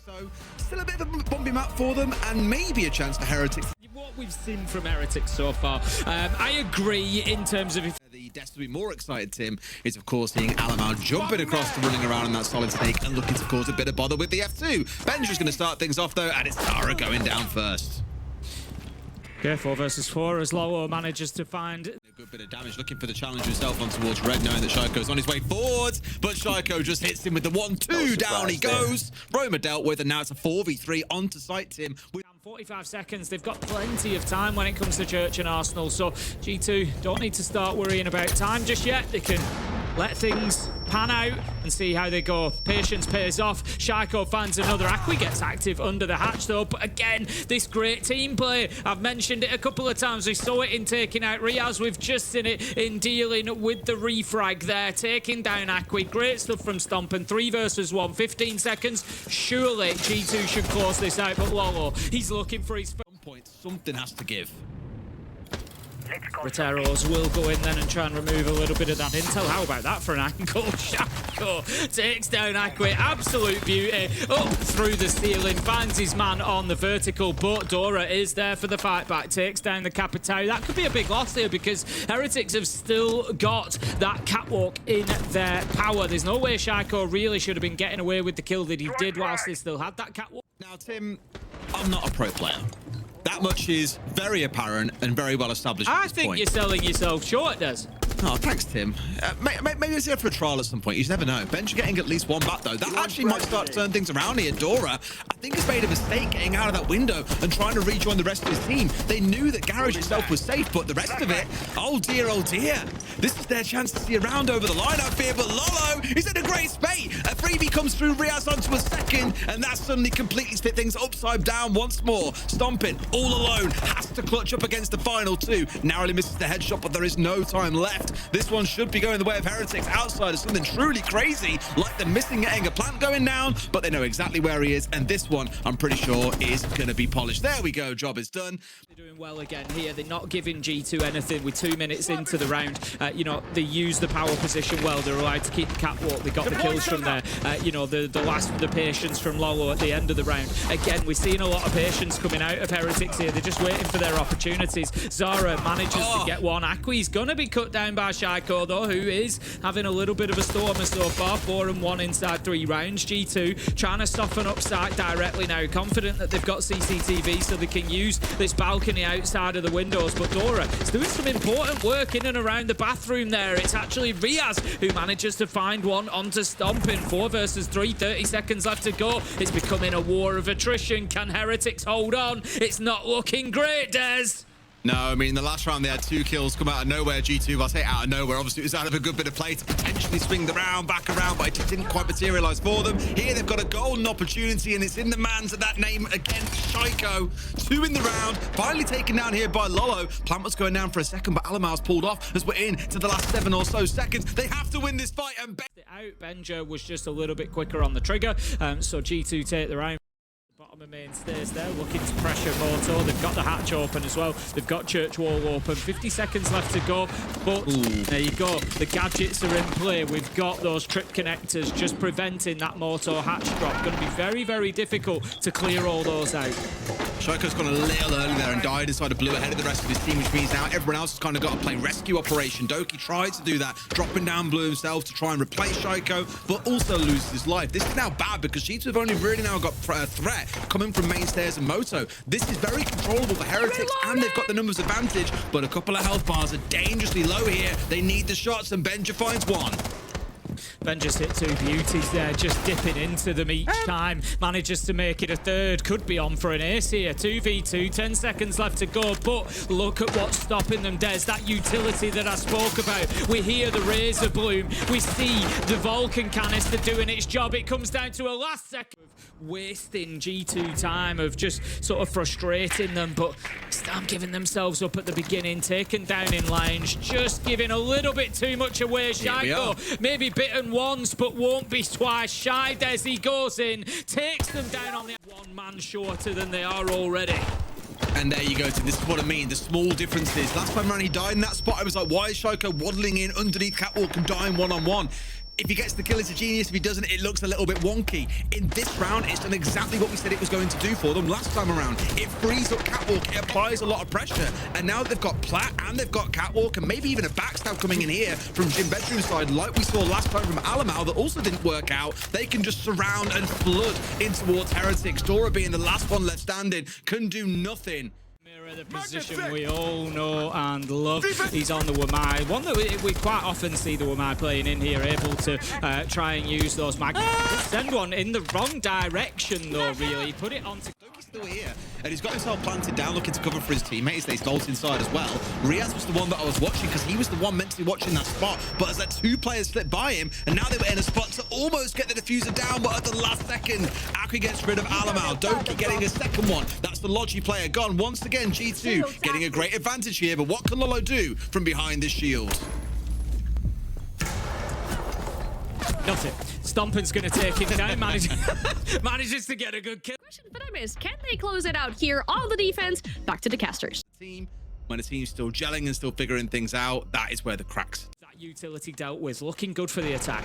So still a bit of a bumpy map for them, and maybe a chance for Heretics. What we've seen from Heretics so far, I agree in terms of if the death to be more excited, Tim, is of course seeing Alamar jumping across the running around in that solid snake and looking to cause a bit of bother with the F2. Benja's going to start things off though, and it's Zara going down first. Okay, 4 versus 4 as Lolo manages to find A good bit of damage, looking for the challenge himself on towards red, knowing that Shaiko's on his way forwards, but Shaiko just hits him with the 1-2, down he goes. Roma dealt with, and now it's a 4v3 onto site, Tim. 45 seconds, they've got plenty of time when it comes to Church and Arsenal, so G2 don't need to start worrying about time just yet. They can let things pan out and see how they go. Patience pays off. Shaiko finds another. Akwi gets active under the hatch though, but again, this great team play. I've mentioned it a couple of times. We saw it in taking out Riaz. We've just seen it in dealing with the refrag there, taking down Akwi. Great stuff from Stompen. 3 versus 1, 15 seconds. Surely G2 should close this out, but Lolo, he's looking for his... At some point, something has to give. Roteros will go in then and try and remove a little bit of that intel. How about that for an angle? Shaiko takes down Akwi. Absolute beauty. Up through the ceiling. Finds his man on the vertical. But Dora is there for the fight back. Takes down the Capitao. That could be a big loss here because Heretics have still got that catwalk in their power. There's no way Shaiko really should have been getting away with the kill that he did whilst they still had that catwalk. Now, Tim, I'm not a pro player. That much is very apparent and very well established at this point. I think you're selling yourself short, Des. Oh, thanks, Tim. Maybe it's here for a trial at some point. You just never know. Bench getting at least one back, though. That actually might start to turn things around here. Dora, I think, has made a mistake getting out of that window and trying to rejoin the rest of his team. They knew that Garage itself was safe, but the rest of it, oh dear, oh dear. This is their chance to see a round over the line up here, but Lolo is in a great spate. A freebie comes through, Riaz onto a second, and that suddenly completely split things upside down once more. Stomping all alone, has to clutch up against the final 2. Narrowly misses the headshot, but there is no time left. This one should be going the way of Heretics outside of something truly crazy, like the missing Anger plant going down, but they know exactly where he is, and this one, I'm pretty sure, is going to be polished. There we go, job is done. They're doing well again here. They're not giving G2 anything with 2 minutes into the round. You know, they use the power position well. They're allowed to keep the catwalk. They got the kills from there. You know, the patience from Lolo at the end of the round. Again, we're seeing a lot of patience coming out of Heretics here. They're just waiting for their opportunities. Zara manages to get one. Akwi's going to be cut down by Shaiko, though, who is having a little bit of a stormer so far. 4-1 inside 3 rounds. G2 trying to soften up site directly now. Confident that they've got CCTV so they can use this balcony outside of the windows. But Dora is doing some important work in and around the bathroom there. It's actually Riaz who manages to find one onto Stomping. 4 versus 3, 30 seconds left to go. It's becoming a war of attrition. Can Heretics hold on? It's not looking great, Des. No, I mean, the last round they had 2 kills come out of nowhere, G2. I say out of nowhere. Obviously, it was out of a good bit of play to potentially swing the round back around, but it just didn't quite materialize for them. Here, they've got a golden opportunity, and it's in the man's of that name again, Shaiko. 2 in the round, finally taken down here by Lolo. Plant was going down for a second, but Alamar's pulled off as we're in to the last 7 or so seconds. They have to win this fight, and Benja was just a little bit quicker on the trigger, so G2 take the round. Bottom of main stairs there, looking to pressure Moto. They've got the hatch open as well. They've got Church Wall open. 50 seconds left to go, but there you go. The gadgets are in play. We've got those trip connectors just preventing that Moto hatch drop. Going to be very, very difficult to clear all those out. Shaiko's gone a little early there and died inside of blue ahead of the rest of his team, which means now everyone else has kind of got to play rescue operation. Doki tried to do that, dropping down blue himself to try and replace Shaiko, but also loses his life. This is now bad because G2 have only really now got a threat coming from main stairs and Moto. This is very controllable for Heretics, and they've got the numbers advantage, but a couple of health bars are dangerously low here. They need the shots, and Benja finds one. Ben just hit 2 beauties there, just dipping into them each time. Manages to make it a third. Could be on for an ace here. 2v2, 10 seconds left to go. But look at what's stopping them, Des. That utility that I spoke about. We hear the Razor Bloom. We see the Vulcan canister doing its job. It comes down to a last second of wasting G2 time, of just sort of frustrating them. But start giving themselves up at the beginning. Taken down in lines. Just giving a little bit too much away. Shaiko maybe bitten once, but won't be twice. Shy as he goes in, takes them down on the 1 man shorter than they are already. And there you go, Tim. This is what I mean, the small differences. Last time around he died in that spot. I was like, why is Shaiko waddling in underneath catwalk and dying one-on-one? If he gets the kill, it's a genius. If he doesn't, it looks a little bit wonky. In this round, it's done exactly what we said it was going to do for them last time around. It frees up Catwalk, it applies a lot of pressure. And now that they've got Plat and they've got Catwalk and maybe even a backstab coming in here from Jim Bedroom's side, like we saw last time from Alamau that also didn't work out, they can just surround and flood in towards Heretics. Dora being the last one left standing can do nothing. The position we all know and love. He's on the Wamai. One that we quite often see the Wamai playing in here, able to try and use those mag. Send one in the wrong direction though, really. Put it onto. Doki's still here, and he's got himself planted down looking to cover for his teammates. They Bolt inside as well. Riaz was the one that I was watching because he was the one meant to be watching that spot, but as that two players slipped by him, and now they were in a spot to almost get the diffuser down, but at the last second, Akwi gets rid of Alamau. Doki getting a second one. That's the Logi player gone. Once again, G2 getting a great advantage here, but what can Lolo do from behind this shield? Nothing. Stompin's going to take him down. Manages to get a good kill. Question for them is, can they close it out here on the defense? Back to the casters. When a team's still gelling and still figuring things out, that is where the cracks. That utility dealt with. Looking good for the attack.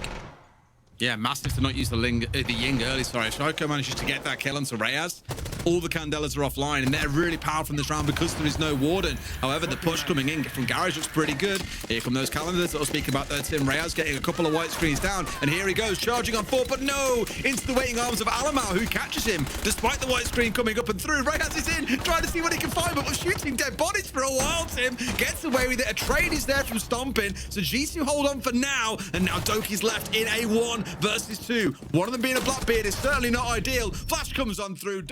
Yeah, massive to not use the Ying early. Sorry, Shoko manages to get that kill onto Reyes. All the Candelas are offline, and they're really powerful in this round because there is no Warden. However, the push coming in from Garage looks pretty good. Here come those calendars that I'll speak about there. Tim Reyes getting a couple of white screens down, and here he goes, charging on 4, but no! Into the waiting arms of Alamau, who catches him, despite the white screen coming up and through. Reyes is in, trying to see what he can find, but was shooting dead bodies for a while, Tim. Gets away with it. A trade is there from Stompin, so G2 hold on for now, and now Doki's left in a 1 versus 2. One of them being a Blackbeard is certainly not ideal. Flash comes on through.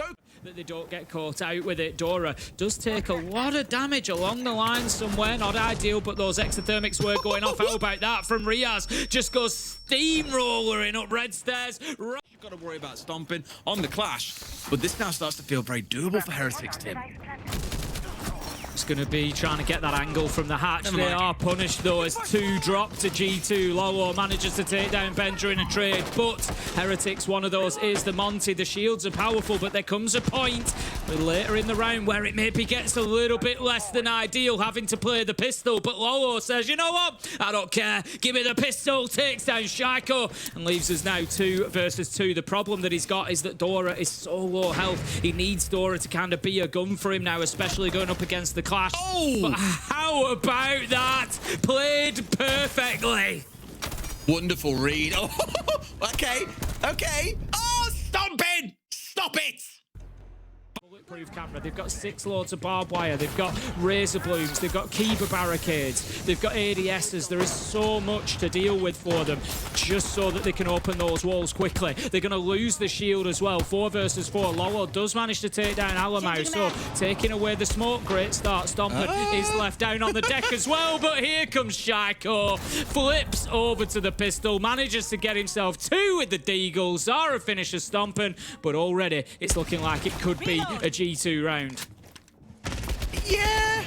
That they don't get caught out with it. Dora does take a lot of damage along the line somewhere. Not ideal, but those exothermics were going off. How about that from Riaz? Just goes steamrolling up red stairs. You've got to worry about Stompin on the clash, but this now starts to feel very doable for Heretics, Tim. It's going to be trying to get that angle from the hatch. They are punished though as 2 drop to G2. Lolo manages to take down Benja in a trade, but Heretics, one of those is the Monty. The shields are powerful, but there comes a point later in the round where it maybe gets a little bit less than ideal having to play the pistol, but Lolo says, you know what? I don't care. Give me the pistol. Takes down Shaiko and leaves us now 2 versus 2. The problem that he's got is that Dora is so low health. He needs Dora to kind of be a gun for him now, especially going up against the clash. Oh! But how about that? Played perfectly. Wonderful read. Oh, okay. Oh, Stompin! Stop it! Bulletproof camera. They've got 6 loads of barbed wire. They've got razor blooms. They've got Kiba barricades. They've got ADSs. There is so much to deal with for them, just so that they can open those walls quickly. They're going to lose the shield as well. 4 versus 4. Lolo does manage to take down Alamau, so taking away the smoke. Great start. Stompin is left down on the deck as well, but here comes Shaiko. Flips over to the pistol. Manages to get himself 2 with the Deagle. Zara finishes Stompin, but already it's looking like it could be a G2 round. Yeah,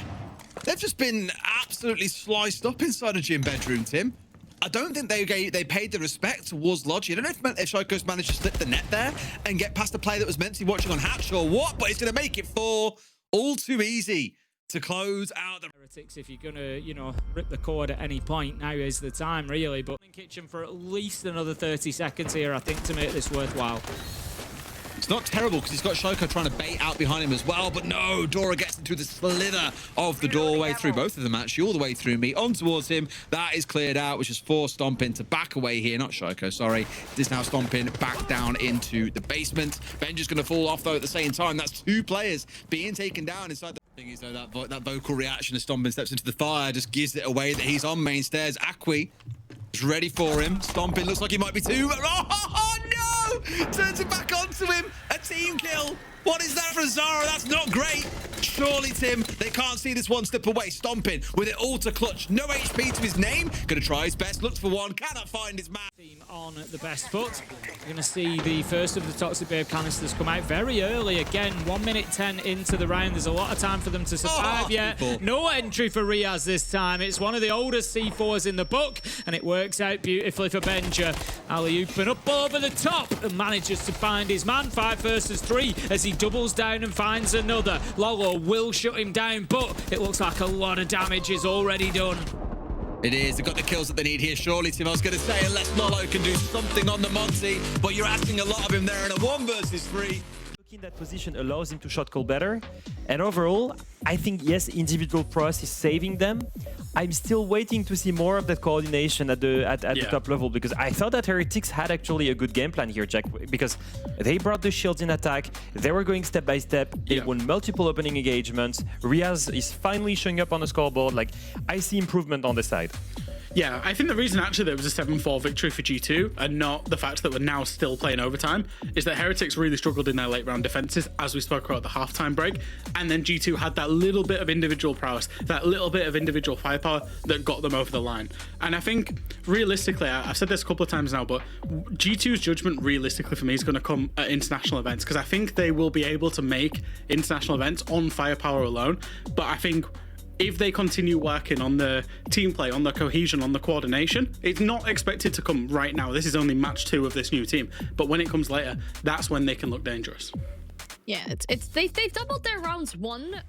they've just been absolutely sliced up inside of Gym Bedroom, Tim. I don't think they paid the respect towards Logi. I don't know if Shaiko's managed to slip the net there and get past the play that was meant to be watching on Hatch or what, but it's going to make it 4. All too easy to close out the Heretics. If you're going to, you know, rip the cord at any point, now is the time, really. But in kitchen for at least another 30 seconds here, I think, to make this worthwhile. It's not terrible because he's got Shoko trying to bait out behind him as well, but no, Dora gets into the slither of the doorway through both of them, actually, all the way through me, on towards him. That is cleared out, which is forced Stompin to back away here. Not Shoko, sorry. This is now Stompin back down into the basement. Benja's going to fall off, though, at the same time. That's 2 players being taken down inside the thing is, though, that vocal reaction as Stompin steps into the fire just gives it away that he's on main stairs. Akwi is ready for him. Stompin looks like he might be 2. Oh, no! Turns it back onto him. A team kill. What is that for Zara? That's not great. Surely, Tim, they can't see this one step away. Stompin with it all to clutch. No HP to his name. Gonna try his best. Looks for one. Cannot find his man. Team on the best foot. We're going to see the first of the Toxic Babe canisters come out very early. Again, 1 minute 10 into the round. There's a lot of time for them to survive yet. No entry for Riaz this time. It's one of the oldest C4s in the book, and it works out beautifully for Benja. Alley-ooping up over the top and manages to find his man. 5 versus 3 as he doubles down and finds another. Lolo will shut him down, but it looks like a lot of damage is already done. It is. They've got the kills that they need here. Surely, Tim, I was going to say, unless Nolo can do something on the Monty, but you're asking a lot of him there in a 1 versus 3. In that position allows him to shot call better. And overall, I think, yes, individual prowess is saving them. I'm still waiting to see more of that coordination at the top level, because I thought that Heretics had actually a good game plan here, Jack, because they brought the shields in attack, they were going step by step, they won multiple opening engagements, Riaz is finally showing up on the scoreboard. Like, I see improvement on the side. Yeah, I think the reason actually there was a 7-4 victory for G2 and not the fact that we're now still playing overtime is that Heretics really struggled in their late round defenses, as we spoke about at the halftime break, and then G2 had that little bit of individual prowess, that little bit of individual firepower that got them over the line. And I think realistically, I've said this a couple of times now, but G2's judgment realistically for me is going to come at international events, because I think they will be able to make international events on firepower alone. But I think if they continue working on the team play, on the cohesion, on the coordination, it's not expected to come right now. This is only match 2 of this new team. But when it comes later, that's when they can look dangerous. Yeah, they've doubled their rounds 1.